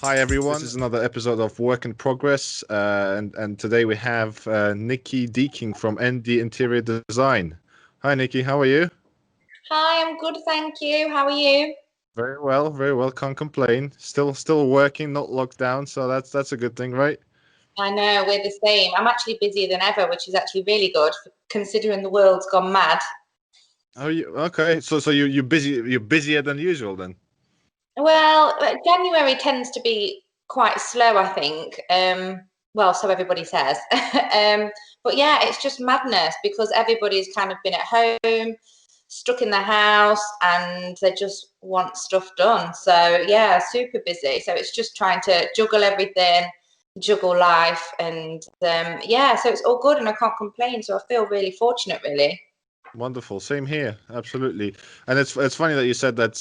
Hi everyone, this is another episode of Work in Progress, and today we have Nikki Deakin from ND Interior Design. Hi Nikki, how are you? Hi, I'm good, thank you. How are you? Very well, very well. Can't complain. Still working, not locked down, so that's a good thing, right? I know, we're the same. I'm actually busier than ever, which is actually really good considering the world's gone mad. Oh, you okay? So you're busy. You're busier than usual then. Well, January tends to be quite slow, I think. Well, so everybody says. But yeah, it's just madness because everybody's kind of been at home, stuck in the house, and they just want stuff done. So yeah, super busy. So it's just trying to juggle everything, juggle life, and yeah, so it's all good, and I can't complain. So I feel really fortunate, really. Wonderful. Same here. Absolutely. And it's funny that you said that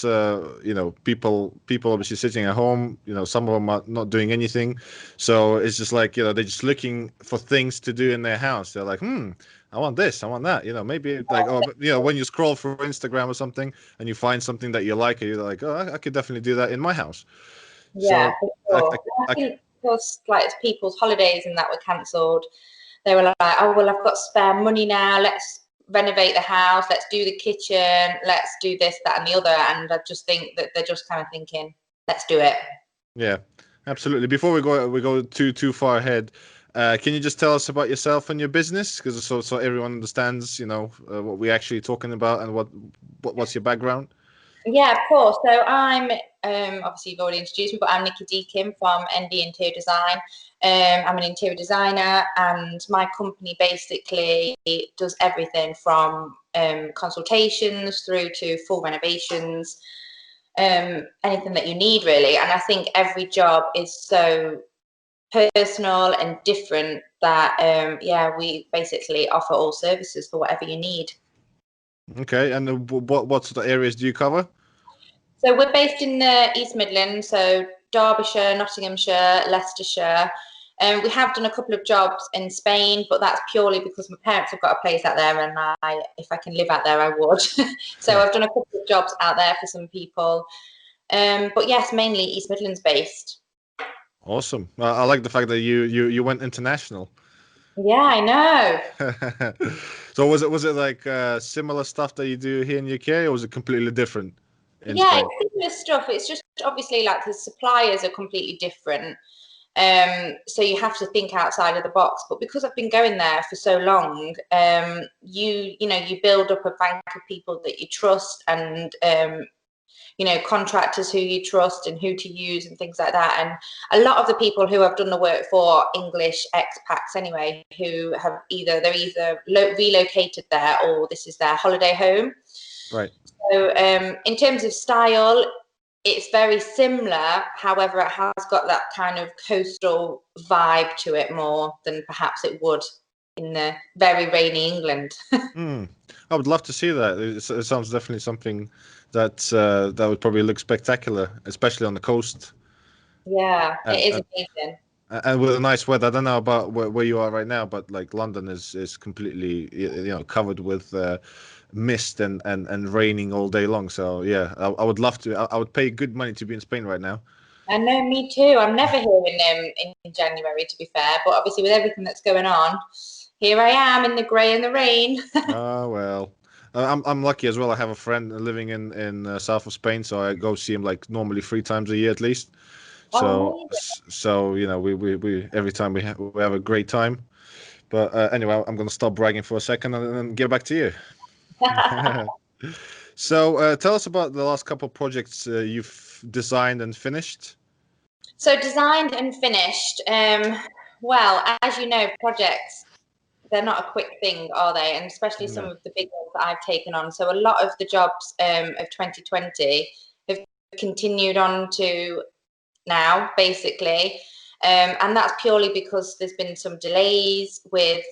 people obviously sitting at home, some of them are not doing anything. So it's just like, they're just looking for things to do in their house. They're like, I want this, I want that. Maybe like, when you scroll through Instagram or something and you find something that you like, and you're like, oh, I could definitely do that in my house. Yeah, So for I, sure. I think because like people's holidays and that were cancelled, they were like, oh well, I've got spare money now. Let's renovate the house. Let's do the kitchen. Let's do this, that, and the other. And I just think that they're just kind of thinking, let's do it. yeah, absolutely. Before we go too far ahead, can you just tell us about yourself and your business, because so everyone understands, what we're actually talking about and what's your background? Yeah, of course. So I'm obviously you've already introduced me, but I'm Nikki Deakin from ND Interior Design. I'm an interior designer, and my company basically does everything from consultations through to full renovations, anything that you need really. And I think every job is so personal and different that yeah, we basically offer all services for whatever you need. Okay, and what sort of areas do you cover? So we're based in the East Midlands, so Derbyshire, Nottinghamshire, Leicestershire. We have done a couple of jobs in Spain, but that's purely because my parents have got a place out there, and if I can live out there, I would. So I've done a couple of jobs out there for some people. But yes, mainly East Midlands based. Awesome. I like the fact that you went international. Yeah, I know. So was it like similar stuff that you do here in UK, or was it completely different in Yeah, Spain? it's similar stuff. It's just obviously like the suppliers are completely different. So you have to think outside of the box. But because I've been going there for so long, you build up a bank of people that you trust, and contractors who you trust and who to use and things like that. And a lot of the people who I've done the work for, English expats anyway, who have they're either relocated there or this is their holiday home. Right. So in terms of style, it's very similar. However, it has got that kind of coastal vibe to it more than perhaps it would in the very rainy England. I would love to see that. It sounds definitely something that would probably look spectacular, especially on the coast. Yeah, And, it is and amazing. and with a nice weather. I don't know about where you are right now, but like London is completely covered with mist and raining all day long. So yeah, I would love to. I would pay good money to be in Spain right now. I know, me too. I'm never here in January, to be fair. But obviously, with everything that's going on, here I am in the grey and the rain. Oh well. I'm lucky as well. I have a friend living in south of Spain, so I go see him like normally 3 times a year at least. Oh, So amazing. so we every time we have a great time. But anyway, I'm gonna stop bragging for a second and then get back to you. So tell us about the last couple of projects you've designed and finished. So designed and finished. Well, as you know, projects, they're not a quick thing, are they? And especially some No. of the big ones that I've taken on. So a lot of the jobs of 2020 have continued on to now, basically. And that's purely because there's been some delays with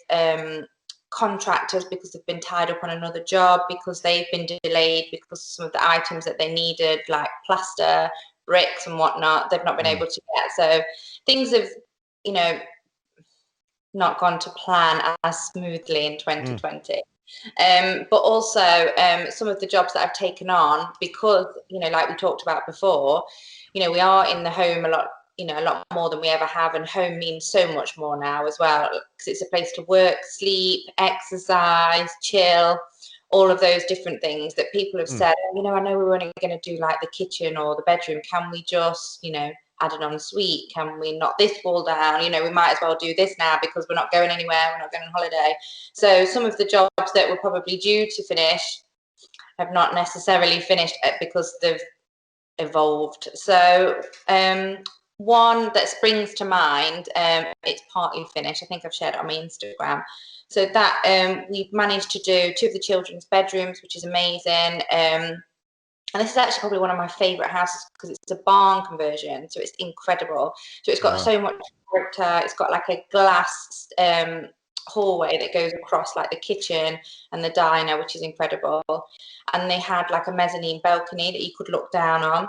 contractors because they've been tied up on another job, because they've been delayed because some of the items that they needed, like plaster, bricks and whatnot, they've not been Mm. able to get. So things have, you know, not gone to plan as smoothly in Mm. 2020. But also some of the jobs that I've taken on, because, like we talked about before, we are in the home a lot you know, a lot more than we ever have, and home means so much more now as well, because it's a place to work, sleep, exercise, chill, all of those different things that people have said, you know, I know we were only going to do like the kitchen or the bedroom, can we just, you know, add an ensuite, can we knock this wall down, you know, we might as well do this now because we're not going anywhere, we're not going on holiday. So some of the jobs that were probably due to finish have not necessarily finished because they've evolved. So one that springs to mind, it's partly finished, I think I've shared it on my Instagram. So that we've managed to do 2 of the children's bedrooms, which is amazing. And this is actually probably one of my favourite houses because it's a barn conversion, so it's incredible. So it's got so much character. It's got like a glass hallway that goes across like the kitchen and the diner, which is incredible. And they had like a mezzanine balcony that you could look down on.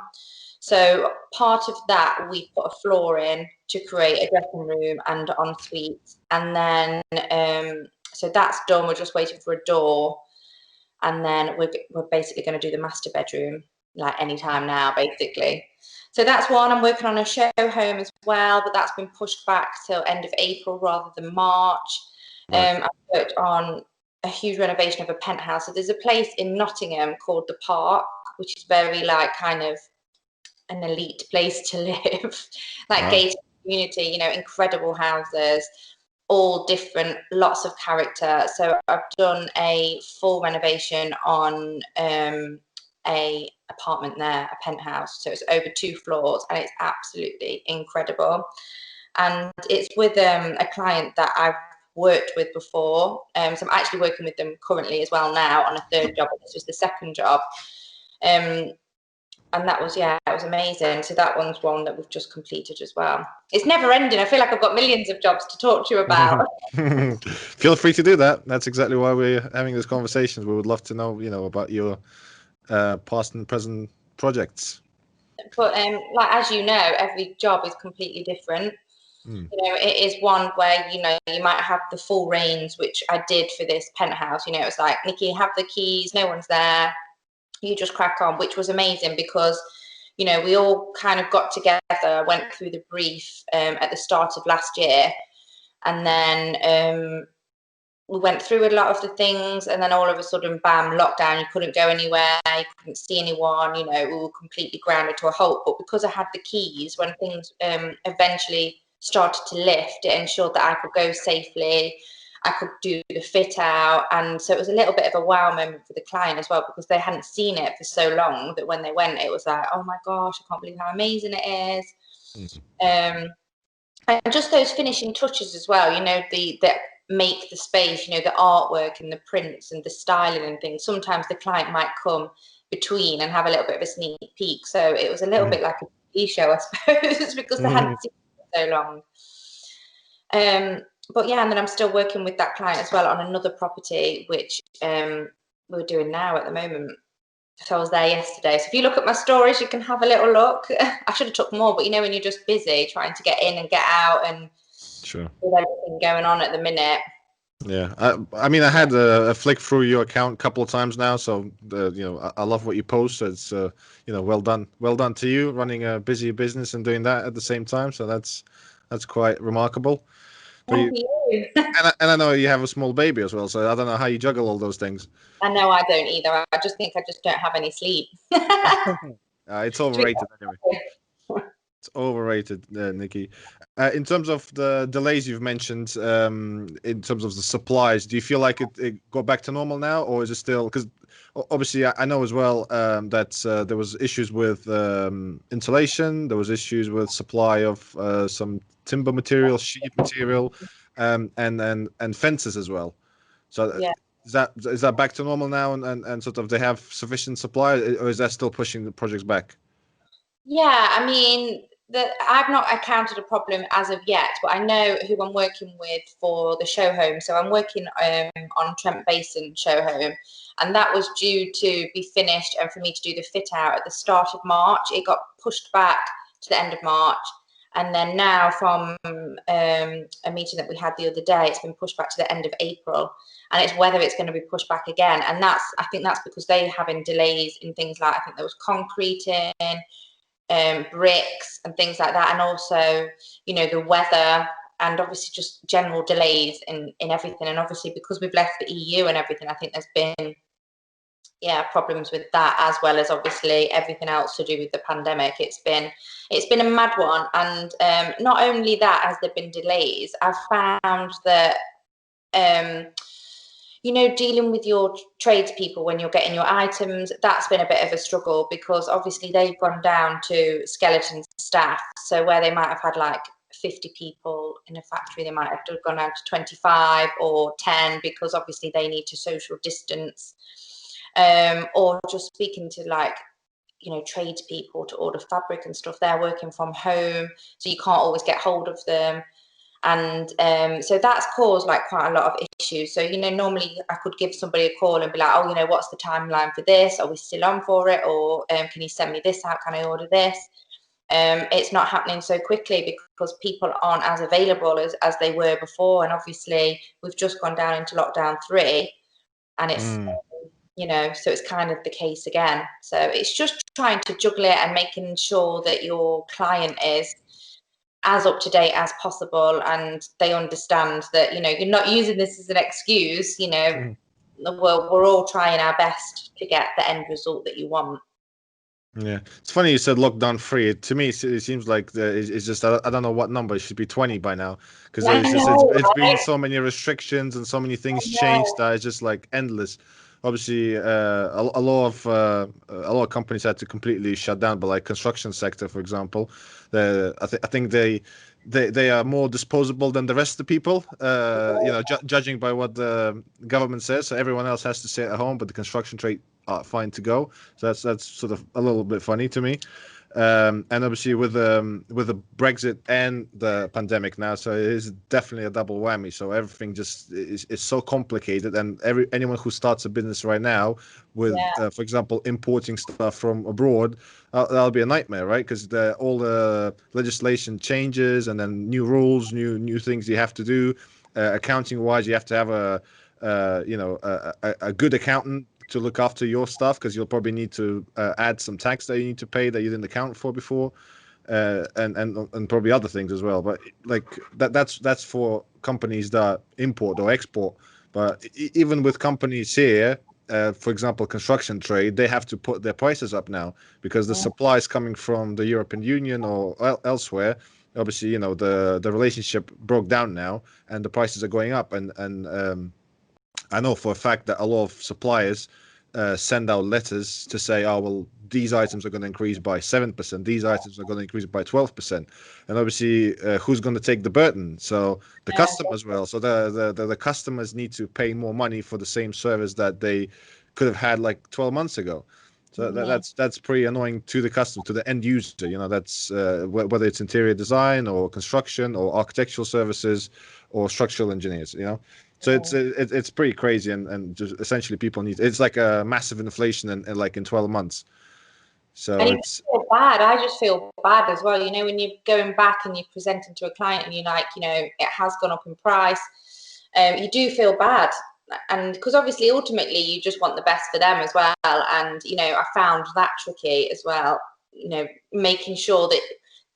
So part of that, we put a floor in to create a dressing room and ensuite. And then, so that's done. We're just waiting for a door. And then we're basically going to do the master bedroom like anytime now, basically. So that's one. I'm working on a show home as well, but that's been pushed back till end of April rather than March. I've worked on a huge renovation of a penthouse. So there's a place in Nottingham called The Park, which is very like kind of an elite place to live, like gated community, you know, incredible houses, all different, lots of character. So I've done a full renovation on a apartment there, a penthouse. So it's over 2 floors and it's absolutely incredible. And it's with a client that I've worked with before. So I'm actually working with them currently as well now on a 3rd job. This was the 2nd job. And that was, yeah, it was amazing. So that one's one that we've just completed as well. It's never ending. I feel like I've got millions of jobs to talk to you about. Feel free to do that. That's exactly why we're having this conversation. We would love to know, you know, about your past and present projects. But like, as you know, every job is completely different. You know, it is one where, you know, you might have the full reins, which I did for this penthouse. You know, it was like, Nikki, have the keys, no one's there, you just crack on, which was amazing because, you know, we all kind of got together, went through the brief at the start of last year, and then we went through a lot of the things, and then all of a sudden, bam, lockdown, you couldn't go anywhere, you couldn't see anyone, you know, we were completely grounded to a halt. But because I had the keys, when things eventually started to lift, it ensured that I could go safely, I could do the fit out. And so it was a little bit of a wow moment for the client as well, because they hadn't seen it for so long that when they went, it was like, oh my gosh, I can't believe how amazing it is. And just those finishing touches as well, you know, that make the space, you know, the artwork and the prints and the styling and things. Sometimes the client might come between and have a little bit of a sneak peek. So it was a little bit like a TV show, I suppose, because they hadn't seen it for so long. But yeah, and then I'm still working with that client as well on another property, which we're doing now at the moment. So I was there yesterday. So if you look at my stories, you can have a little look. I should have took more, but you know, when you're just busy trying to get in and get out and Sure, with everything going on at the minute. Yeah, I mean, I had a flick through your account a couple of times now, so you know, I love what you post. It's you know, well done to you running a busy business and doing that at the same time. So that's quite remarkable. Thank you. And I know you have a small baby as well, so I don't know how you juggle all those things. I know I don't either. I just think I just don't have any sleep. It's overrated anyway. It's overrated, Nikki. In terms of the delays you've mentioned, in terms of the supplies, do you feel like it got back to normal now, or is it still? Because obviously, I know as well that there was issues with insulation, there was issues with supply of some timber material, sheet material, and fences as well. So Yeah. is that back to normal now, and sort of they have sufficient supply, or is that still pushing the projects back? Yeah, I mean, I've not encountered a problem as of yet, but I know who I'm working with for the show home. So I'm working on Trent Basin show home, and that was due to be finished and for me to do the fit out at the start of March. It got pushed back to the end of March. And then now from a meeting that we had the other day, it's been pushed back to the end of April. And it's whether it's going to be pushed back again. And I think that's because they're having delays in things like, I think there was concrete in, bricks and things like that, and also, you know, the weather, and obviously just general delays in everything. And obviously because we've left the EU and everything, I think there's been problems with that, as well as obviously everything else to do with the pandemic. It's been a mad one. And not only that, as there've been delays, I've found that you know, dealing with your tradespeople when you're getting your items, that's been a bit of a struggle, because obviously they've gone down to skeleton staff. So where they might have had like 50 people in a factory, they might have gone down to 25 or 10, because obviously they need to social distance. Or just speaking to, like, you know, tradespeople to order fabric and stuff, they're working from home, so you can't always get hold of them. And so that's caused like quite a lot of issues. So, you know, normally I could give somebody a call and be like, oh, you know, what's the timeline for this? Are we still on for it? Or can you send me this out? Can I order this? It's not happening so quickly because people aren't as available as they were before. And obviously we've just gone down into lockdown 3, and it's, you know, so it's kind of the case again. So it's just trying to juggle it and making sure that your client is as up to date as possible, and they understand that, you know, you're not using this as an excuse. You know, we're all trying our best to get the end result that you want. Yeah, it's funny you said lockdown 3. To me, it seems like it's just I don't know what number. It should be 20 by now, because it's been so many restrictions and so many things changed that it's just like endless. Obviously, a lot of companies had to completely shut down, but like construction sector, for example, I think they are more disposable than the rest of the people. You know, judging by what the government says. So everyone else has to stay at home, but the construction trade are fine to go. So that's sort of a little bit funny to me. And obviously with the Brexit and the pandemic now, so it is definitely a double whammy. So everything just is so complicated, and anyone who starts a business right now with, for example, importing stuff from abroad, that'll be a nightmare, right? Because all the legislation changes, and then new rules, new things you have to do. Accounting wise, you have to have a good accountant to look after your stuff, because you'll probably need to add some tax that you need to pay that you didn't account for before, and probably other things as well. But like that's for companies that import or export. But even with companies here, for example, construction trade, they have to put their prices up now, because the supplies coming from the European Union or elsewhere, obviously, you know, the relationship broke down now, and the prices are going up. And I know for a fact that a lot of suppliers send out letters to say, oh, well, these items are going to increase by 7%, these items are going to increase by 12%. And obviously, who's going to take the burden? So the customers will. So the customers need to pay more money for the same service that they could have had like 12 months ago. So that's pretty annoying to the customer, to the end user. You know, that's whether it's interior design or construction or architectural services or structural engineers, you know. So it's pretty crazy, and just essentially people need, it's like a massive inflation in like in 12 months. So and it's feel bad. I just feel bad as well. You know, when you're going back and you're presenting to a client and you're like, you know, it has gone up in price, you do feel bad. And because obviously ultimately you just want the best for them as well. And, you know, I found that tricky as well, you know, making sure that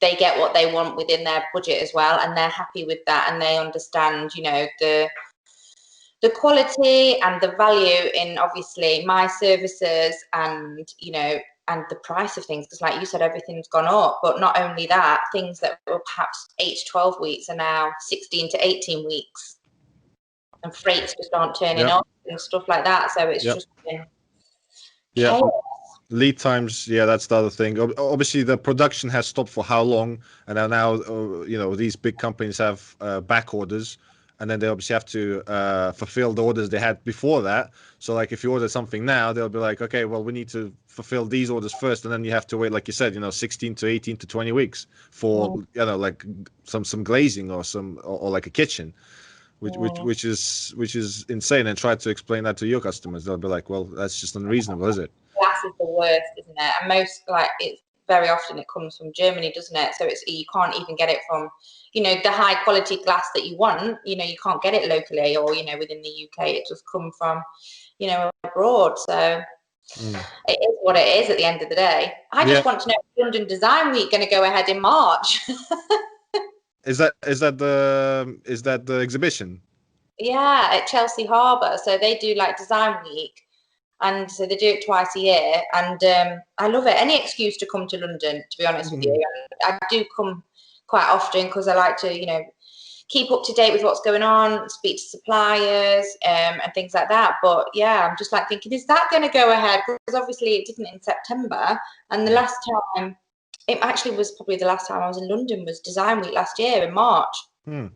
they get what they want within their budget as well, and they're happy with that, and they understand, you know, the quality and the value in obviously my services, and, you know, and the price of things, because like you said, everything's gone up. But not only that, things that were perhaps 8 to 12 weeks are now 16 to 18 weeks, and freights just aren't turning up and stuff like that. So it's just been chaos. Lead times, that's the other thing. Obviously, the production has stopped for how long, and now you know, these big companies have back orders, and then they obviously have to fulfill the orders they had before that. So, like, if you order something now, they'll be like, okay, well, we need to fulfill these orders first, and then you have to wait, like you said, you know, 16 to 18 to 20 weeks for you know, like some glazing or or like a kitchen. Which is insane, and try to explain that to your customers. They'll be like, well, that's just unreasonable, is it? Glass is the worst, isn't it? And most, like, it's very often it comes from Germany, doesn't it? So it's, you can't even get it from, you know, the high quality glass that you want, you know, you can't get it locally, or, you know, within the UK. It just come from, you know, abroad. So Mm. It is what it is at the end of the day. I Yeah. just want to know, if London Design Week going to go ahead in March? Is that the exhibition? Yeah, at Chelsea Harbour. So they do like Design Week, and so they do it twice a year. And I love it. Any excuse to come to London, to be honest with you. Mhm. I do come quite often because I like to, keep up to date with what's going on, speak to suppliers, and things like that. But yeah, I'm just like thinking, is that going to go ahead? Because obviously it didn't in September, and the last time, it actually was probably the last time I was in London was Design Week last year in March. Hmm.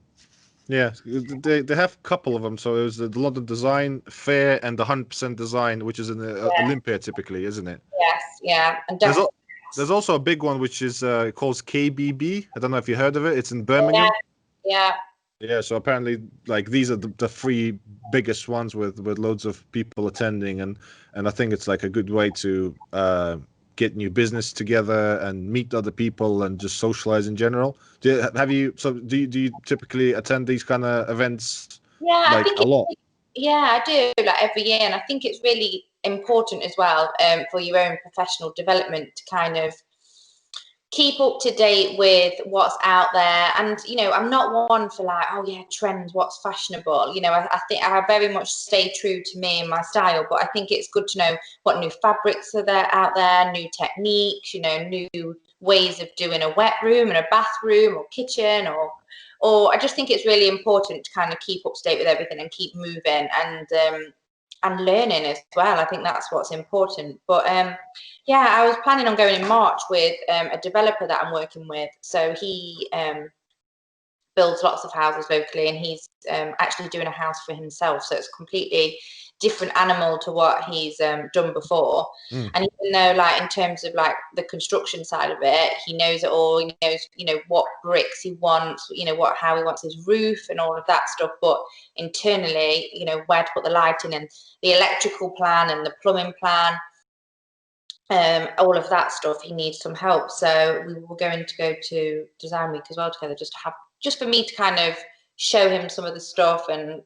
Yeah, they have a couple of them. So it was the London Design Fair and the 100% Design, which is in the Yeah, Olympia typically, isn't it? yes, yeah, and There's definitely. al there's also a big one which is calls KBB. I don't know if you heard of it. It's in Yeah, Birmingham. yeah. Yeah, so apparently, like these are the three biggest ones with loads of people attending, and I think it's like a good way to get new business together and meet other people and just socialize in general. Do you typically attend these kind of events Yeah, I like think a lot? yeah, I do like every year, and I think it's really important as well for your own professional development to kind of keep up to date with what's out there. And I'm not one for like, oh yeah, trends, what's fashionable. I think I very much stay true to me and my style, but I think it's good to know what new fabrics are there out there, new techniques, new ways of doing a wet room and a bathroom or kitchen, or I just think it's really important to kind of keep up to date with everything and keep moving and learning as well. I think that's what's important. But yeah, I was planning on going in March with a developer that I'm working with. So he builds lots of houses locally, and he's actually doing a house for himself. So it's completely different animal to what he's done before. Mm, And even though, like, in terms of like the construction side of it, he knows it all. He knows, what bricks he wants, how he wants his roof and all of that stuff. But internally, where to put the lighting and the electrical plan and the plumbing plan, all of that stuff, he needs some help. So we were going to go to Design Week as well together, just for me to kind of show him some of the stuff, and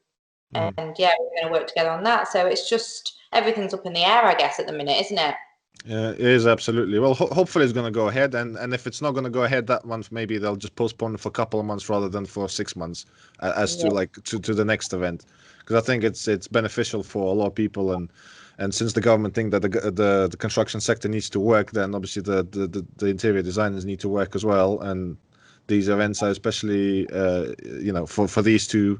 mm. yeah, we're going to work together on that. So it's just everything's up in the air, I guess, at the minute, isn't it? Yeah, it is absolutely. Well, hopefully it's going to go ahead, and if it's not going to go ahead that month, maybe they'll just postpone it for a couple of months rather than for 6 months, as to Yeah. like to the next event, because I think it's beneficial for a lot of people, and since the government think that the construction sector needs to work, then obviously the interior designers need to work as well, and these events are especially for these two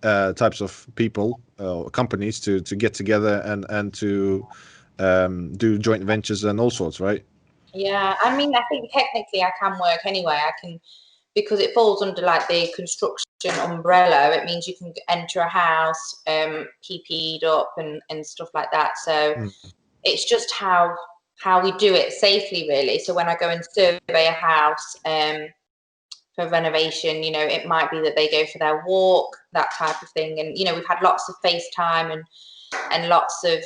types of people, companies to get together and to do joint ventures and all sorts, right? Yeah, I mean, I think technically I can work anyway. I can, because it falls under like the construction umbrella. It means you can enter a house, PP'd up and stuff like that. So Mm, it's just how we do it safely, really. So when I go and survey a house for renovation, it might be that they go for their walk, that type of thing. And we've had lots of FaceTime and lots of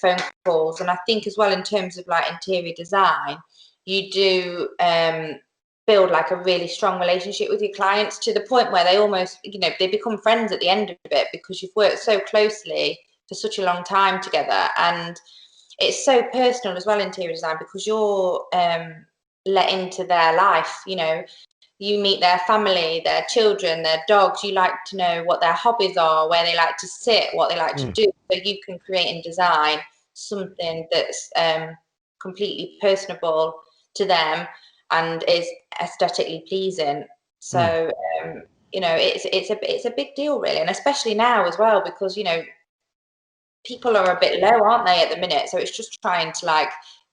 phone calls. And I think as well, in terms of like interior design, you do build like a really strong relationship with your clients, to the point where they almost they become friends at the end of it, because you've worked so closely for such a long time together. And it's so personal as well, interior design, because you're let into their life. You meet their family, their children, their dogs. You like to know what their hobbies are, where they like to sit, what they like to mm, do. So you can create and design something that's completely personable to them and is aesthetically pleasing. mm. So it's a big deal, really, and especially now as well, because people are a bit low, aren't they, at the minute? So it's just trying to like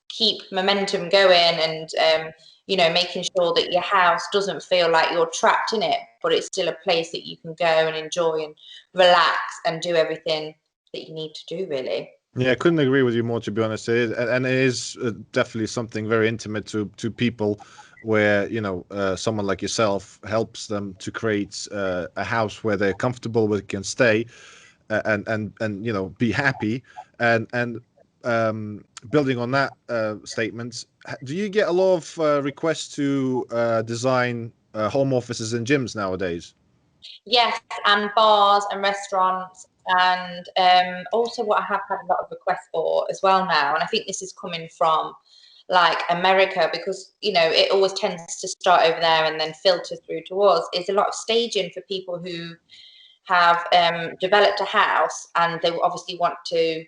keep momentum going, and making sure that your house doesn't feel like you're trapped in it, but it's still a place that you can go and enjoy and relax and do everything that you need to do, really. Yeah, I couldn't agree with you more, to be honest. It is, and it is definitely something very intimate to people, where someone like yourself helps them to create a house where they're comfortable, where they can stay, and be happy, and building on that statement, do you get a lot of requests to design home offices and gyms nowadays? Yes, and bars and restaurants And also what I have had a lot of requests for as well now, and I think this is coming from like America, because you know it always tends to start over there and then filter through to us, is a lot of staging for people who have developed a house and they obviously want to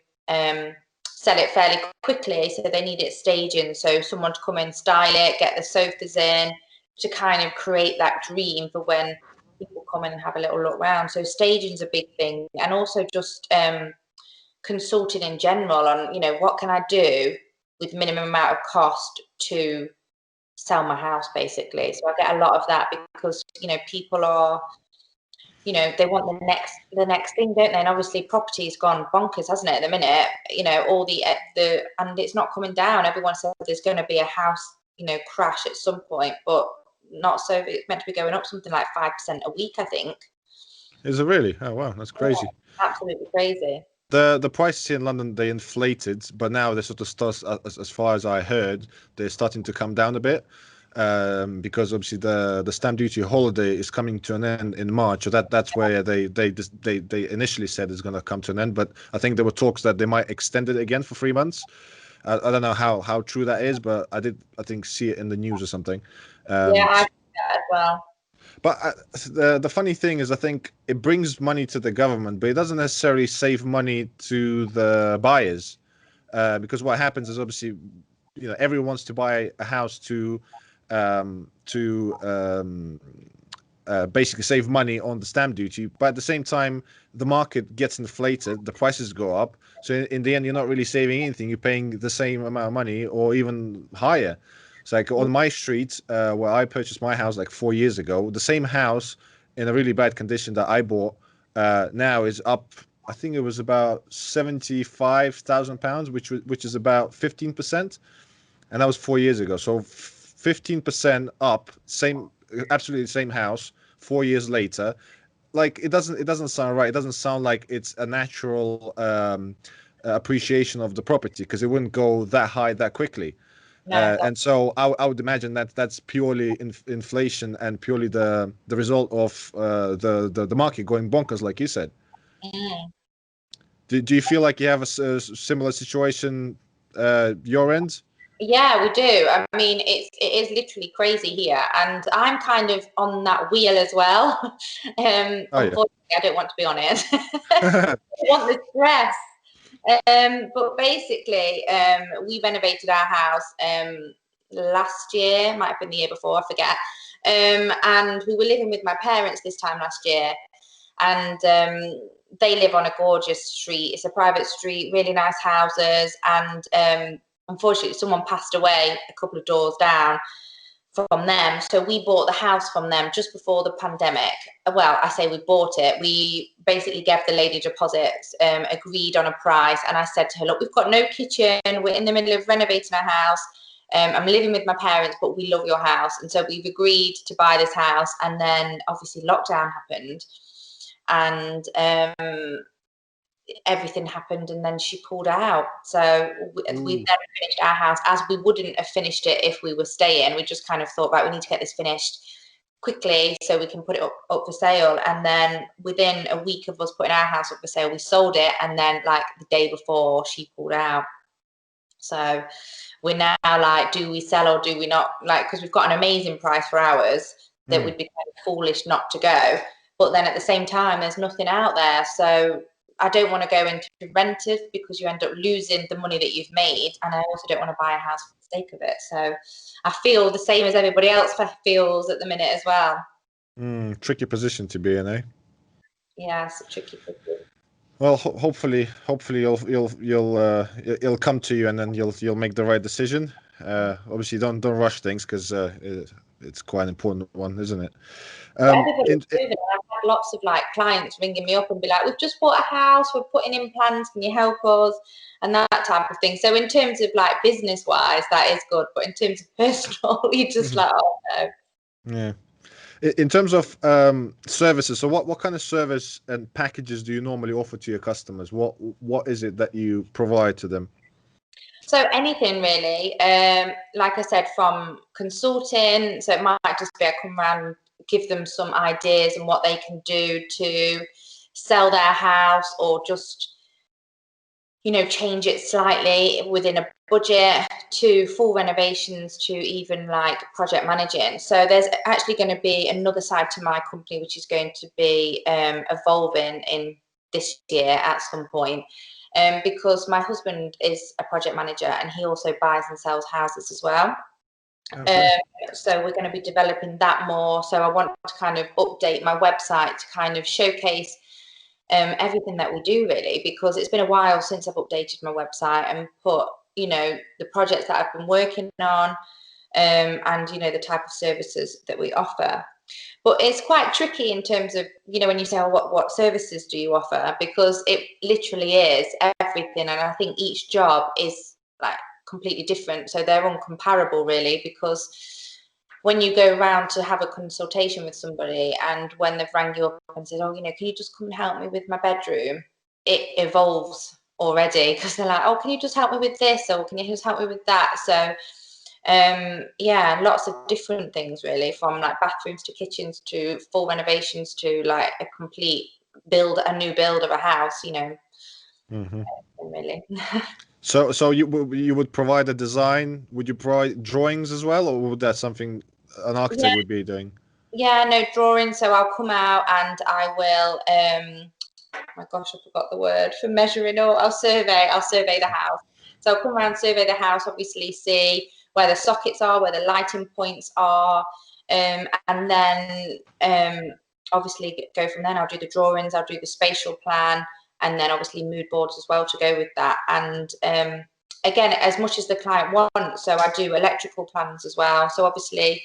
sell it fairly quickly, so they need it staging, so someone to come in, style it, get the sofas in, to kind of create that dream for when people come in and have a little look around. So staging's a big thing, and also just consulting in general on, you know, what can I do with minimum amount of cost to sell my house, basically. So I get a lot of that because, you know, people are, you know, they want the next thing, don't they? And obviously property's gone bonkers, hasn't it, at the minute? You know, all the and it's not coming down. Everyone says there's going to be a house, you know, crash at some point, but not so. It's meant to be going up something like 5% a week, I think. Is it really? Oh wow, that's crazy. Yeah, absolutely crazy. The prices here in London, they inflated, but now they sort of start, as far as I heard, they're starting to come down a bit, because obviously the stamp duty holiday is coming to an end in March. So that's where they initially said it's going to come to an end, but I think there were talks that they might extend it again for 3 months. I don't know how true that is, but I think see it in the news or something. Yeah, I think that as well. But the funny thing is, I think it brings money to the government, but it doesn't necessarily save money to the buyers, because what happens is obviously, you know, everyone wants to buy a house to basically save money on the stamp duty, but at the same time, the market gets inflated, the prices go up. So in the end, you're not really saving anything. You're paying the same amount of money or even higher. It's like on my street, where I purchased my house like 4 years ago, the same house in a really bad condition that I bought now is up. I think it was about £75,000, which is about 15%, and that was 4 years ago. So 15% up, same, absolutely the same house 4 years later. Like it doesn't sound right. It doesn't sound like it's a natural appreciation of the property, because it wouldn't go that high that quickly. No, And so I would imagine that that's purely inflation and purely the result of the market going bonkers, like you said. mm. Do you feel like you have a similar situation your end? Yeah, we do. I mean, it is literally crazy here, and I'm kind of on that wheel as well. Oh yeah. Unfortunately, I don't want to be on it. I want the stress. But basically, we renovated our house last year, might have been the year before, I forget. And we were living with my parents this time last year, and they live on a gorgeous street. It's a private street, really nice houses, and unfortunately, someone passed away a couple of doors down from them. So we bought the house from them just before the pandemic. Well, I say we bought it. We basically gave the lady deposits, agreed on a price. And I said to her, look, we've got no kitchen. We're in the middle of renovating our house. I'm living with my parents, but we love your house. And so we've agreed to buy this house. And then obviously lockdown happened. And everything happened, and then she pulled out. So we then finished our house, as we wouldn't have finished it if we were staying. We just kind of thought, right, we need to get this finished quickly so we can put it up for sale. And then within a week of us putting our house up for sale, we sold it. And then like the day before, she pulled out. So we're now like, do we sell or do we not? Like, because we've got an amazing price for ours, that would be kind of foolish not to go. But then at the same time, there's nothing out there. So I don't want to go into renters, because you end up losing the money that you've made. And I also don't want to buy a house for the sake of it. So I feel the same as everybody else feels at the minute as well. Tricky position to be in, eh? Yeah, it's a tricky position. Well, hopefully it'll come to you, and then you'll make the right decision. Obviously, don't rush things, because it's quite an important one, isn't it? Everybody's moving. I've had lots of like clients ringing me up and be like, we've just bought a house, we're putting in plans, can you help us? And that type of thing. So in terms of like business wise, that is good, but in terms of personal, you're just like, oh no. Yeah. In terms of services, so what kind of service and packages do you normally offer to your customers? What is it that you provide to them? So anything really, like I said, from consulting. So it might just be I come around, give them some ideas and what they can do to sell their house or just, you know, change it slightly within a budget, to full renovations, to even like project managing. So there's actually going to be another side to my company which is going to be evolving in this year at some point, because my husband is a project manager and he also buys and sells houses as well. Okay. So we're going to be developing that more. So I want to kind of update my website to kind of showcase everything that we do, really, because it's been a while since I've updated my website and put, you know, the projects that I've been working on, and, you know, the type of services that we offer. But it's quite tricky in terms of, you know, when you say, oh, what services do you offer? Because it literally is everything. And I think each job is like completely different. So they're uncomparable, really, because when you go around to have a consultation with somebody and when they've rang you up and said, oh, you know, can you just come and help me with my bedroom? It evolves already, because they're like, oh, can you just help me with this? Or can you just help me with that? So yeah, lots of different things, really, from like bathrooms to kitchens to full renovations to like a complete a new build of a house, you know. Mm-hmm. Really. So you would provide a design? Would you provide drawings as well, or would that something an architect Yeah, would be doing? yeah, no drawing. So I'll come out and I will my gosh, I forgot the word for measuring. Or I'll survey the house. So I'll come around, survey the house, obviously see where the sockets are, where the lighting points are, and then obviously go from then. I'll do the drawings, I'll do the spatial plan, and then obviously mood boards as well to go with that. And again, as much as the client wants, so I do electrical plans as well. So obviously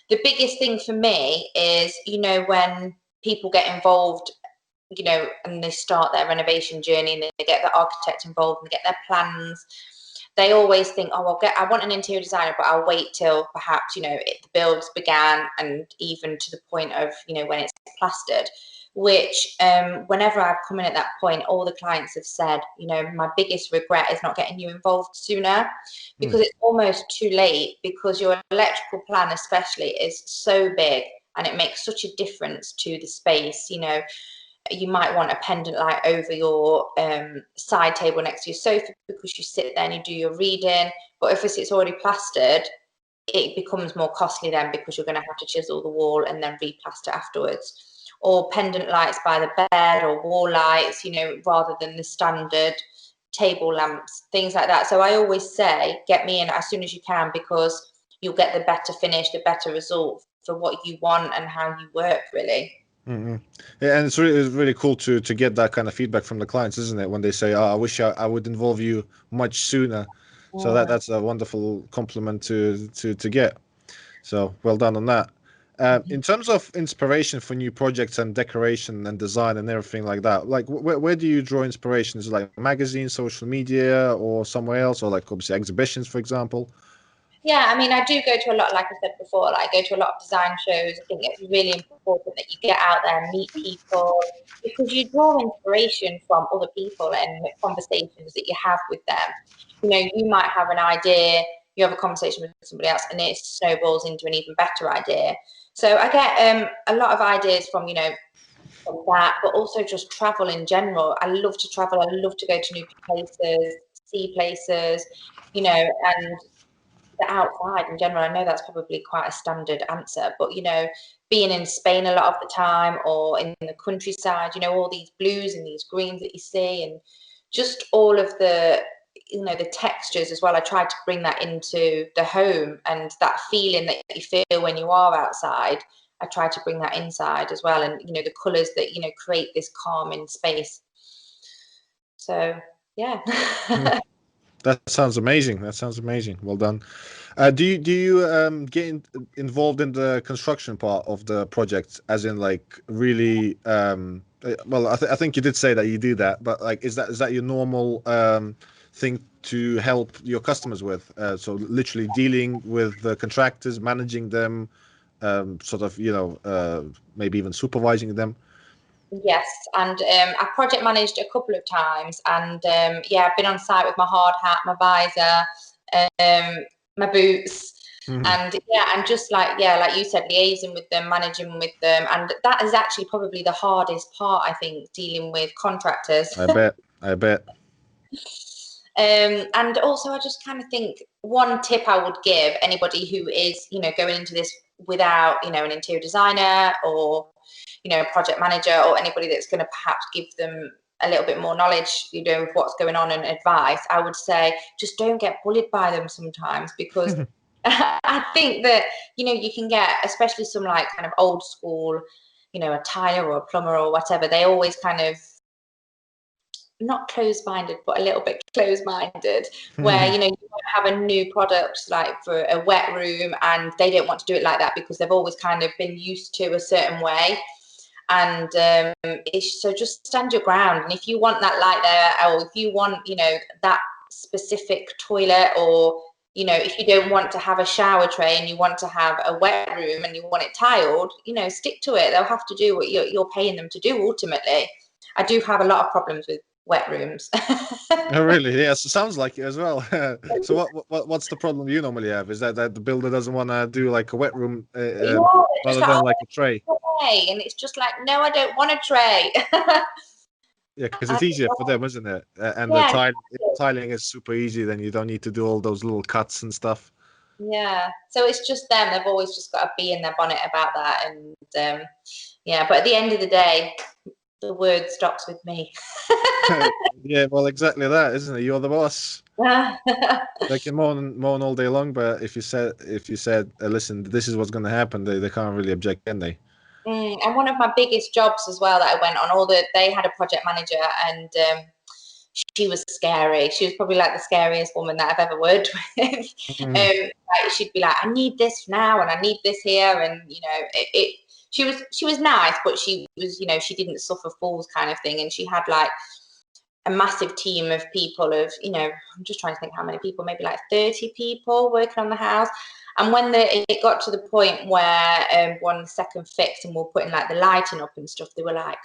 the biggest thing for me is, you know, when people get involved, you know, and they start their renovation journey and they get the architect involved and get their plans, they always think, oh, I want an interior designer, but I'll wait till perhaps, you know, the builds began and even to the point of, you know, when it's plastered, which whenever I've come in at that point, all the clients have said, you know, my biggest regret is not getting you involved sooner, because it's almost too late, because your electrical plan especially is so big and it makes such a difference to the space. You know, you might want a pendant light over your side table next to your sofa because you sit there and you do your reading. But if it's already plastered, it becomes more costly then, because you're going to have to chisel the wall and then replaster afterwards. Or pendant lights by the bed, or wall lights, you know, rather than the standard table lamps, things like that. So I always say, get me in as soon as you can, because you'll get the better finish, the better result for what you want and how you work, really. Mm-hmm. Yeah, and it's really cool to get that kind of feedback from the clients, isn't it? When they say, "Oh, I wish I would involve you much sooner." So that's a wonderful compliment to get. So well done on that. In terms of inspiration for new projects and decoration and design and everything like that, like where do you draw inspiration? Is it like magazines, social media, or somewhere else, or like obviously exhibitions, for example? Yeah, I mean, I do go to a lot, like I said before, like I go to a lot of design shows. I think it's really important that you get out there and meet people, because you draw inspiration from other people and the conversations that you have with them. You know, you might have an idea, you have a conversation with somebody else, and it snowballs into an even better idea. So I get a lot of ideas from, you know, from that, but also just travel in general. I love to travel. I love to go to new places, see places, you know, and the outside in general. I know that's probably quite a standard answer, but you know, being in Spain a lot of the time, or in the countryside, you know, all these blues and these greens that you see, and just all of the, you know, the textures as well. I try to bring that into the home, and that feeling that you feel when you are outside, I try to bring that inside as well. And you know, the colors that, you know, create this calming space. So yeah. That sounds amazing. That sounds amazing. Well done. Do you get involved in the construction part of the project, as in like really? Well, I think you did say that you do that, but like, is that your normal thing to help your customers with? So literally dealing with the contractors, managing them, sort of, maybe even supervising them. Yes, and I project managed a couple of times, and yeah, I've been on site with my hard hat, my visor, my boots, And yeah, and just like, yeah, like you said, liaising with them, managing with them. And that is actually probably the hardest part, I think, dealing with contractors. I bet. And also, I just kind of think one tip I would give anybody who is, you know, going into this without, you know, an interior designer or, you know, a project manager or anybody that's going to perhaps give them a little bit more knowledge, you know, of what's going on and advice, I would say just don't get bullied by them sometimes, because I think that, you know, you can get, especially some like kind of old school, you know, a tiler or a plumber or whatever, they always kind of, not closed-minded, but a little bit closed-minded, where, you know, you might have a new product like for a wet room and they don't want to do it like that because they've always kind of been used to a certain way. And so just stand your ground. And if you want that light there, or if you want, you know, that specific toilet, or, you know, if you don't want to have a shower tray and you want to have a wet room and you want it tiled, you know, stick to it. They'll have to do what you're paying them to do ultimately. I do have a lot of problems with wet rooms. Oh, really? Yes, it sounds like it as well. So what's the problem you normally have? Is that the builder doesn't want to do like a wet room rather than like a tray? And it's just like, no, I don't want a tray. Yeah, because it's easier for them, isn't it? And the Yeah, tiling is super easy. Then you don't need to do all those little cuts and stuff. yeah. So it's just them. They've always just got to be in their bonnet about that. And yeah, but at the end of the day, the word stops with me. Yeah, well, exactly that, isn't it? You're the boss. They can moan all day long, but if you said, listen, this is what's going to happen, they can't really object, can they? And one of my biggest jobs as well that I went on, they had a project manager, and she was scary. She was probably like the scariest woman that I've ever worked with. Like, she'd be like, I need this now and I need this here, and you know, she was nice, but she was, you know, she didn't suffer fools kind of thing. And she had like a massive team of people, of, you know, I'm just trying to think how many people, maybe like 30 people working on the house. And when it got to the point where one second fixed and we're putting like the lighting up and stuff, they were like,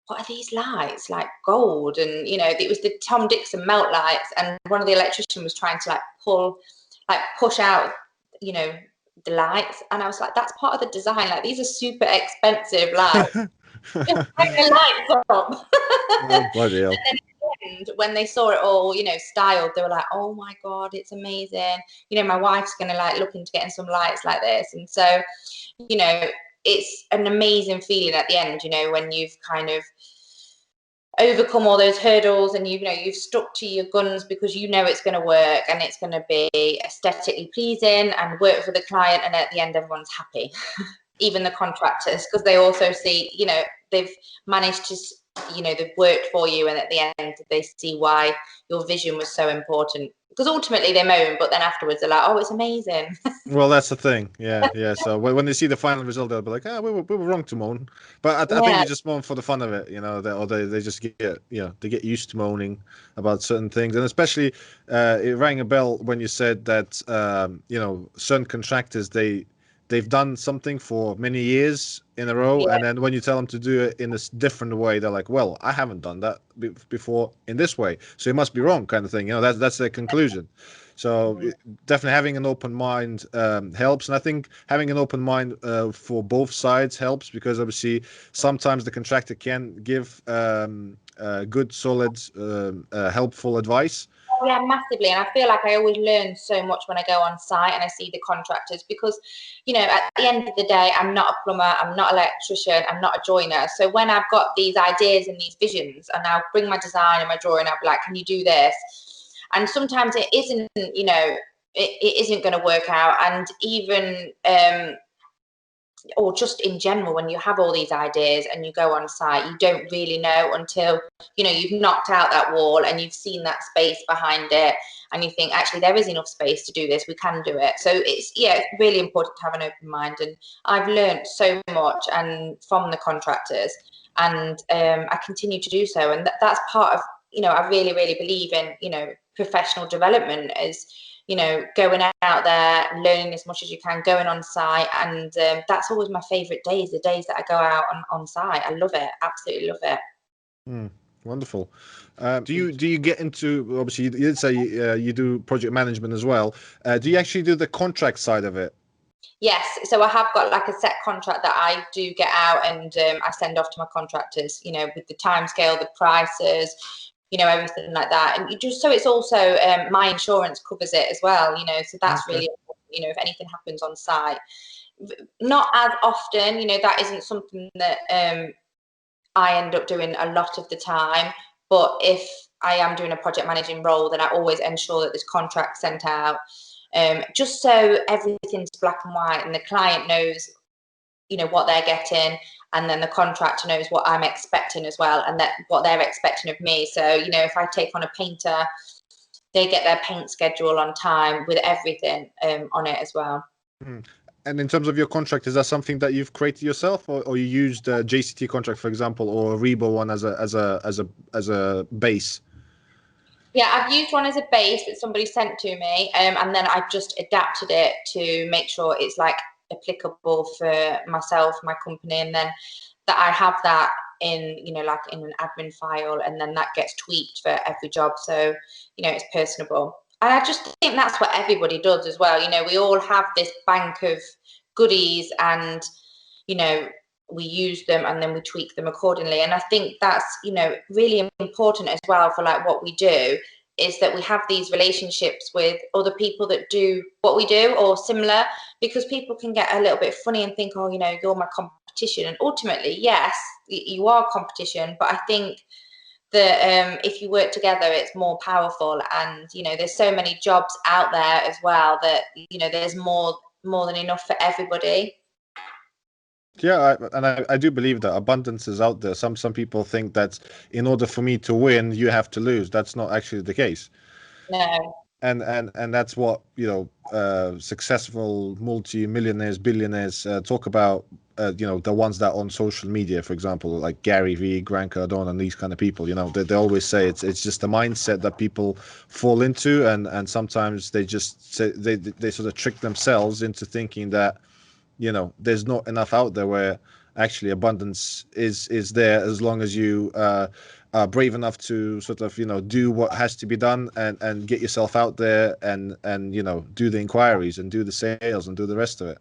what are these lights, like gold? And you know, it was the Tom Dixon melt lights, and one of the electricians was trying to like push out, you know, the lights, and I was like, that's part of the design, like these are super expensive lights. Just hang the lights up. Oh, bloody hell. And then when they saw it all, you know, styled, they were like, oh my god, it's amazing, you know, my wife's gonna like look into getting some lights like this. And so, you know, it's an amazing feeling at the end, you know, when you've kind of overcome all those hurdles and you've stuck to your guns because you know it's going to work and it's going to be aesthetically pleasing and work for the client, and at the end everyone's happy. Even the contractors, because they also see, you know, they've managed to, you know, they've worked for you, and at the end they see why your vision was so important. Because ultimately they moan, but then afterwards they're like, oh, it's amazing. Well, that's the thing. Yeah. So when they see the final result, they'll be like, we were wrong to moan. But I think Yeah. they just moan for the fun of it, you know, or they just get, you know, they get used to moaning about certain things. And especially, it rang a bell when you said that, you know, certain contractors, they've done something for many years in a row, Yeah. and then when you tell them to do it in a different way, they're like, well, I haven't done that before in this way, so it must be wrong, kind of thing. You know, that's their conclusion. So definitely having an open mind helps, and I think having an open mind for both sides helps, because obviously sometimes the contractor can give good, solid, helpful advice. Yeah, massively. And I feel like I always learn so much when I go on site and I see the contractors, because, you know, at the end of the day, I'm not a plumber, I'm not an electrician, I'm not a joiner. So when I've got these ideas and these visions, and I'll bring my design and my drawing, I'll be like, can you do this? And sometimes it isn't, you know, it isn't going to work out. And even or just in general, when you have all these ideas and you go on site, you don't really know until, you know, you've knocked out that wall and you've seen that space behind it, and you think, actually, there is enough space to do this, we can do it. So it's really important to have an open mind, and I've learned so much and from the contractors, and I continue to do so. And that's part of, you know, I really, really believe in, you know, professional development is, you know, going out there, learning as much as you can, going on site. And that's always my favorite days, the days that I go out on site. I love it, absolutely love it. Wonderful. Do you get into, obviously you did say you do project management as well. Do you actually do the contract side of it? Yes, so I have got like a set contract that I do get out, and I send off to my contractors, you know, with the timescale, the prices, you know, everything like that. And just so it's also my insurance covers it as well, you know, so that's Okay. really important, you know, if anything happens on site. Not as often, you know, that isn't something that I end up doing a lot of the time. But if I am doing a project managing role, then I always ensure that there's contracts sent out, just so everything's black and white and the client knows, you know, what they're getting, and then the contractor knows what I'm expecting as well, and that what they're expecting of me. So, you know, if I take on a painter, they get their paint schedule on time with everything on it as well. Mhm. And in terms of your contract, is that something that you've created yourself, or you used a JCT contract, for example, or a Rebo one as a base? Yeah, I've used one as a base that somebody sent to me, and then I've just adapted it to make sure it's like applicable for myself, my company, and then that I have that in, you know, like in an admin file, and then that gets tweaked for every job, so you know it's personable. And I just think that's what everybody does as well. You know, we all have this bank of goodies, and you know, we use them and then we tweak them accordingly. And I think that's, you know, really important as well for like what we do, is that we have these relationships with other people that do what we do or similar, because people can get a little bit funny and think, oh, you know, you're my competition. And ultimately, yes, you are competition, but I think that if you work together, it's more powerful. And you know, there's so many jobs out there as well that, you know, there's more than enough for everybody. Yeah, I do believe that abundance is out there. Some people think that in order for me to win, you have to lose. That's not actually the case. No. And that's what, successful multi-millionaires, billionaires talk about. The ones that are on social media, for example, like Gary V, Grant Cardone, and these kind of people. They always say it's just a mindset that people fall into, and sometimes they just say they sort of trick themselves into thinking that there's not enough out there, where actually abundance is there, as long as you are brave enough to sort of do what has to be done, and get yourself out there, and do the inquiries and do the sales and do the rest of it.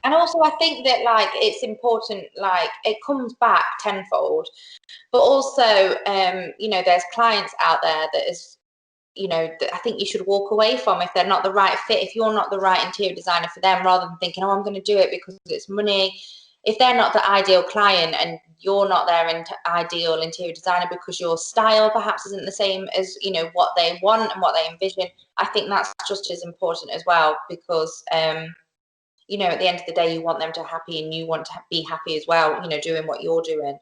And also, I think that like it's important, like it comes back tenfold. But also, you know, there's clients out there that is, you know, that I think you should walk away from if they're not the right fit. If you're not the right interior designer for them, rather than thinking, oh, I'm going to do it because it's money. If they're not the ideal client and you're not their ideal interior designer because your style perhaps isn't the same as, you know, what they want and what they envision, I think that's just as important as well, because you know, at the end of the day, you want them to be happy and you want to be happy as well, you know, doing what you're doing.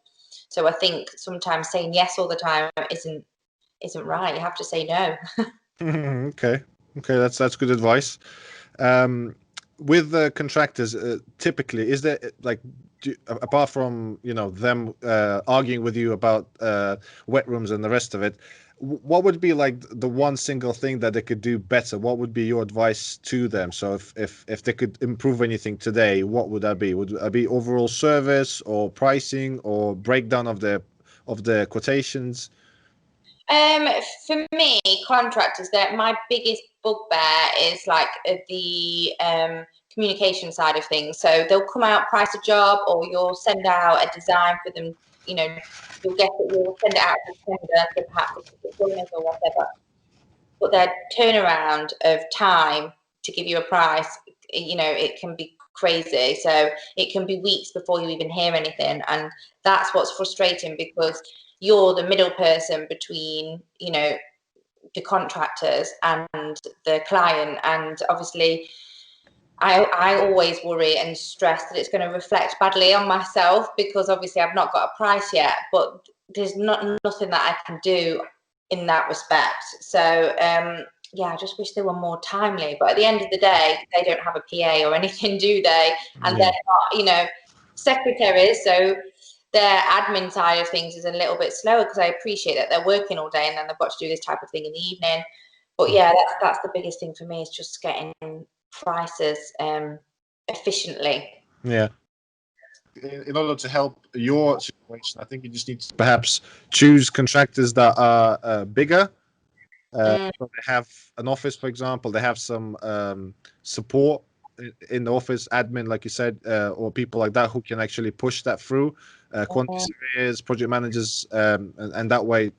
So I think sometimes saying yes all the time isn't right. You have to say no. Okay, that's good advice. um with the contractors, typically, is there like, apart from them arguing with you about wet rooms and the rest of it, what would be like the one single thing that they could do better? What would be your advice to them? So if they could improve anything today, what would that be? Would that be overall service, or pricing, or breakdown of their quotations? For me, contractors, that my biggest bugbear is like the communication side of things. So they'll come out, price a job, or you'll send out a design for them. You know, you'll send it out to tender for perhaps a couple of joiners or whatever. But their turnaround of time to give you a price, you know, it can be crazy. So it can be weeks before you even hear anything, and that's what's frustrating, because you're the middle person between, you know, the contractors and the client. And obviously I always worry and stress that it's going to reflect badly on myself, because obviously I've not got a price yet, but there's nothing that I can do in that respect. So yeah, I just wish they were more timely. But at the end of the day, they don't have a PA or anything, do they? And they're Yeah. not, you know, secretaries. So their admin side of things is a little bit slower, because I appreciate that they're working all day and then they've got to do this type of thing in the evening. But yeah, that's the biggest thing for me, is just getting prices efficiently. Yeah. in order to help your situation, I think you just need to perhaps choose contractors that are bigger. So they have an office, for example. They have some support in the office, admin, like you said, or people like that who can actually push that through. Quantity surveyors, project managers, and that way,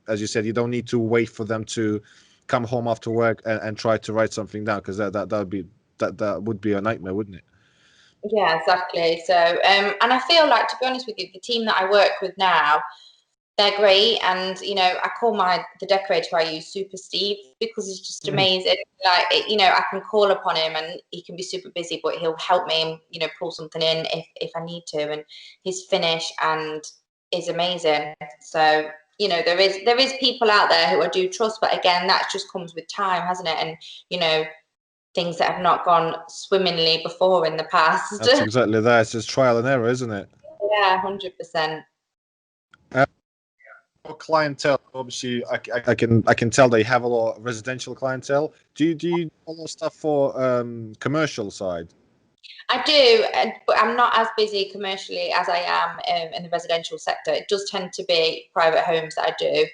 as you said, you don't need to wait for them to come home after work and try to write something down, because that would be a nightmare, wouldn't it? Yeah, exactly. So, and I feel like, to be honest with you, the team that I work with now, they're great. And, you know, I call the decorator I use Super Steve, because he's just amazing. Like, you know, I can call upon him and he can be super busy, but he'll help me and, you know, pull something in if I need to. And his finish and is amazing. So, you know, there is people out there who I do trust, but again, that just comes with time, hasn't it? And, you know, things that have not gone swimmingly before in the past. That's exactly that. It's just trial and error, isn't it? Yeah, 100%. Clientele, obviously, I can tell they have a lot of residential clientele. Do you do a lot of stuff for commercial side? I do, but I'm not as busy commercially as I am in the residential sector. It does tend to be private homes that I do.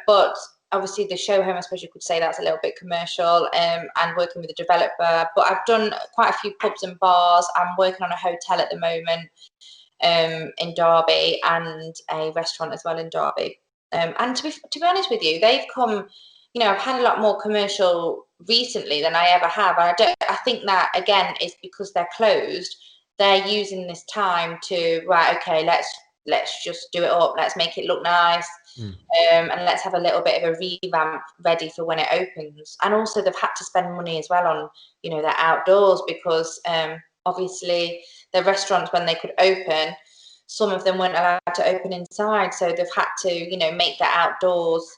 But obviously the show home, I suppose you could say that's a little bit commercial, and working with a developer. But I've done quite a few pubs and bars. I'm working on a hotel at the moment in Derby, and a restaurant as well in Derby. And to be honest with you, they've come, you know, I've had a lot more commercial recently than I ever have. And I think that again is because they're closed. They're using this time to, right, okay, let's just do it up. Let's make it look nice. And let's have a little bit of a revamp ready for when it opens. And also they've had to spend money as well on, you know, their outdoors, because obviously the restaurants, when they could open, some of them weren't allowed to open inside. So they've had to, you know, make the outdoors,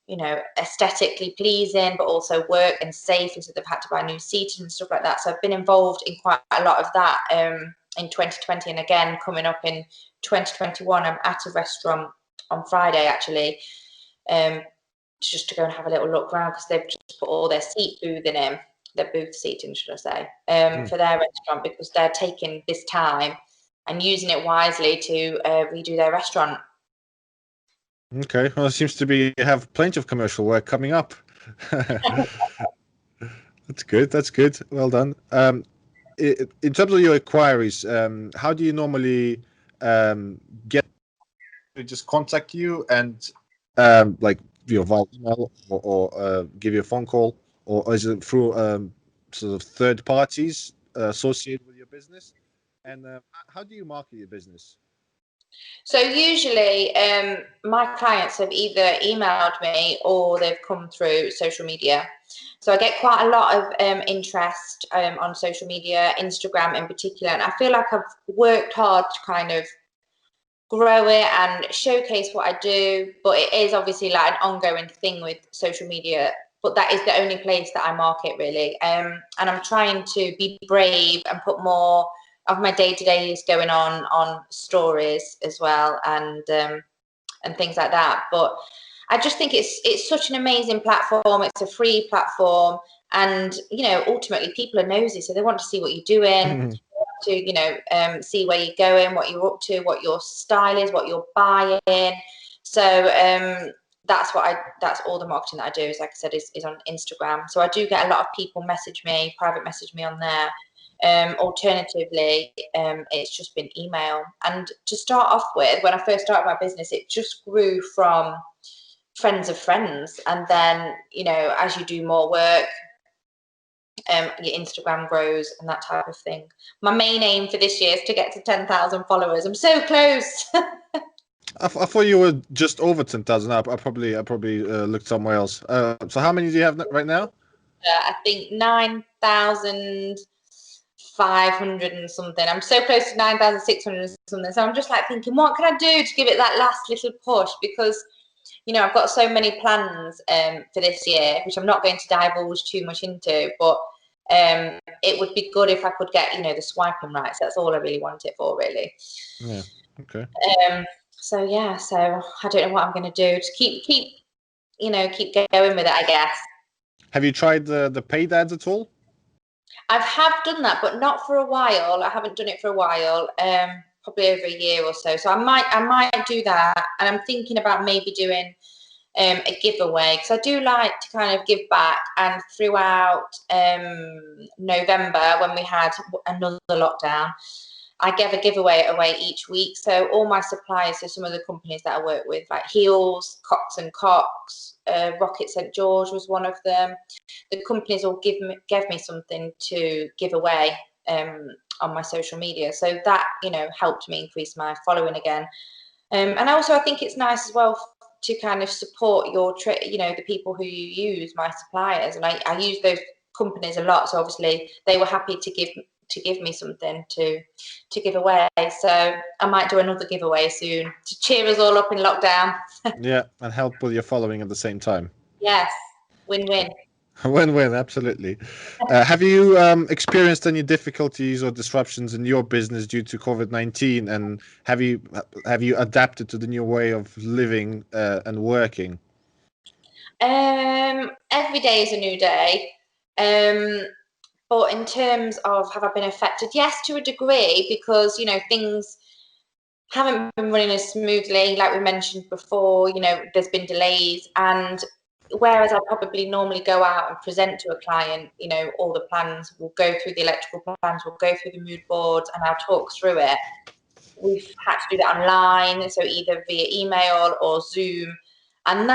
you know, aesthetically pleasing, but also work and safe. And so they've had to buy new seating and stuff like that. So I've been involved in quite a lot of that in 2020. And again, coming up in 2021, I'm at a restaurant on Friday, actually, just to go and have a little look around, because they've just put all their seat boothing in, their booth seating, should I say, for their restaurant, because they're taking this time and using it wisely to redo their restaurant. Okay, well, it seems to be you have plenty of commercial work coming up. That's good. That's good. Well done. In terms of your inquiries, how do you normally get to just contact you and like via email or give you a phone call, or is it through sort of third parties associated with your business? And how do you market your business? So usually my clients have either emailed me or they've come through social media. So I get quite a lot of interest on social media, Instagram in particular. And I feel like I've worked hard to kind of grow it and showcase what I do. But it is obviously like an ongoing thing with social media. But that is the only place that I market, really. And I'm trying to be brave and put more of my day-to-days going on stories as well, and things like that. But I just think it's such an amazing platform. It's a free platform, and you know, ultimately people are nosy, so they want to see what you're doing, to, you know, see where you're going, what you're up to, what your style is, what you're buying. So that's all the marketing that I do is, like I said, is on Instagram. So I do get a lot of people private message me on there. Alternatively, it's just been email. And to start off with, when I first started my business, it just grew from friends of friends. And then, you know, as you do more work, your Instagram grows and that type of thing. My main aim for this year is to get to 10,000 followers. I'm so close. I thought you were just over 10,000. I probably looked somewhere else. So how many do you have right now? I think 9,500 and something. I'm so close to 9,600 and something. So I'm just like thinking, what can I do to give it that last little push? Because, you know, I've got so many plans for this year, which I'm not going to divulge too much into, but it would be good if I could get, you know, the swiping rights. That's all I really want it for, really. Yeah. Okay. So yeah, so I don't know what I'm going to do. Just keep going with it, I guess. Have you tried the paid ads at all? have done that, but not for a while. I haven't done it for a while, probably over a year or so. So I might do that, and I'm thinking about maybe doing a giveaway, because I do like to kind of give back. And throughout November, when we had another lockdown, I gave a giveaway away each week. So all my suppliers, so some of the companies that I work with, like Heels, Cox and Cox, Rocket St George was one of them. The companies all gave me something to give away on my social media. So that, you know, helped me increase my following again. And also I think it's nice as well to kind of support your, you know, the people who you use, my suppliers. And I use those companies a lot. So obviously they were happy to give me something to give away. So I might do another giveaway soon to cheer us all up in lockdown. Yeah, and help with your following at the same time. Yes, win-win. Win-win, absolutely. Have you experienced any difficulties or disruptions in your business due to COVID-19, and have you adapted to the new way of living and working? Every day is a new day. But in terms of have I been affected? Yes, to a degree, because, you know, things haven't been running as smoothly, like we mentioned before. You know, there's been delays, and whereas I probably normally go out and present to a client, you know, all the plans, we'll go through the electrical plans, we'll go through the mood boards, and I'll talk through it. We've had to do that online, so either via email or Zoom, and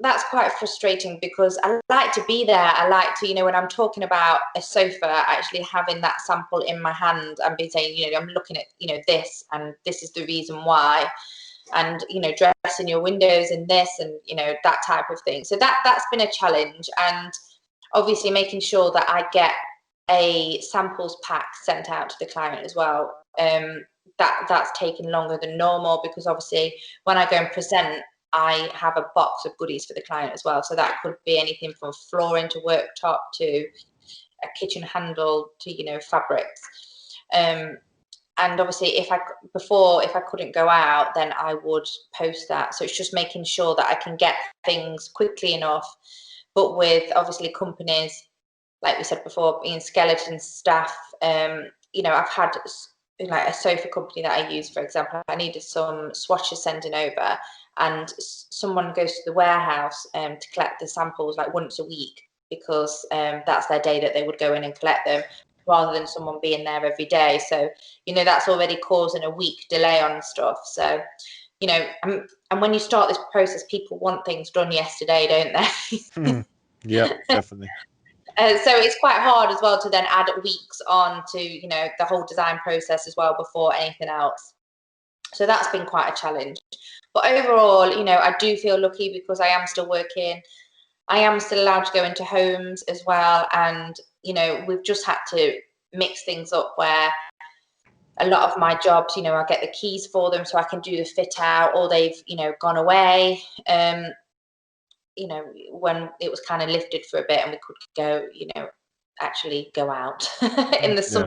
that's quite frustrating, because I like to be there. I like to, you know, when I'm talking about a sofa, actually having that sample in my hand and be saying, you know, I'm looking at, you know, this, and this is the reason why, and, you know, dressing your windows in this, and, you know, that type of thing. So that's been a challenge, and obviously making sure that I get a samples pack sent out to the client as well. That's taken longer than normal, because obviously when I go and present, I have a box of goodies for the client as well. So that could be anything from flooring to worktop to a kitchen handle to, you know, fabrics. And obviously if I couldn't go out, then I would post that. So it's just making sure that I can get things quickly enough. But with obviously companies, like we said before, being skeleton staff, you know, I've had like a sofa company that I use, for example, I needed some swatches sending over, and someone goes to the warehouse to collect the samples like once a week, because that's their day that they would go in and collect them, rather than someone being there every day. So, you know, that's already causing a week delay on stuff. So, you know, and when you start this process, people want things done yesterday, don't they? Yeah, definitely. So it's quite hard as well to then add weeks on to, you know, the whole design process as well before anything else. So that's been quite a challenge. But overall, you know, I do feel lucky, because I am still working. I am still allowed to go into homes as well. And, you know, we've just had to mix things up where a lot of my jobs, you know, I get the keys for them so I can do the fit out, or they've, you know, gone away. You know, when it was kind of lifted for a bit and we could go, you know, actually go out in the summer,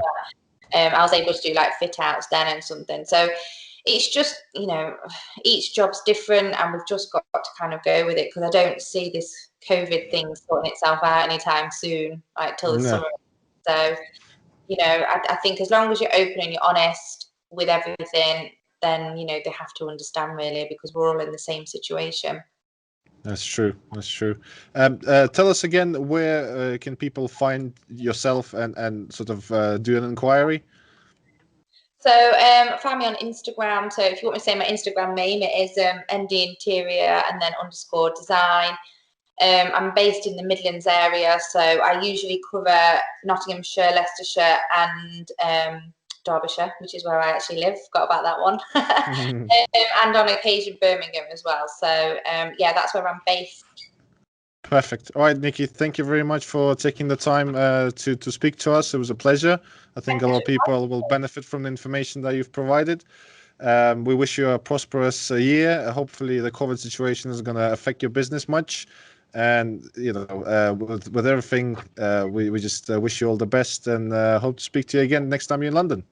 I was able to do like fit outs then and something. So it's just, you know, each job's different, and we've just got to kind of go with it, because I don't see this COVID thing sorting itself out anytime soon, like till the summer. So, you know, I think as long as you're open and you're honest with everything, then, you know, they have to understand really, because we're all in the same situation. That's true. That's true. Tell us again, where can people find yourself and sort of do an inquiry? So find me on Instagram. So if you want me to say my Instagram name, it is ND Interior and then _design. I'm based in the Midlands area, so I usually cover Nottinghamshire, Leicestershire, and Derbyshire, which is where I actually live. Forgot about that one. And on occasion Birmingham as well. So yeah, that's where I'm based. Perfect. All right, Nikki, thank you very much for taking the time to speak to us. It was a pleasure. I think a lot of people will benefit from the information that you've provided. We wish you a prosperous year. Hopefully the COVID situation is going to affect your business much. And, you know, with everything, we just wish you all the best, and hope to speak to you again next time you're in London.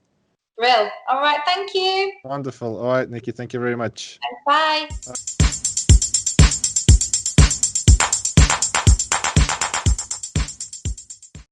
Real. All right. Thank you. Wonderful. All right, Nikki, thank you very much. Bye.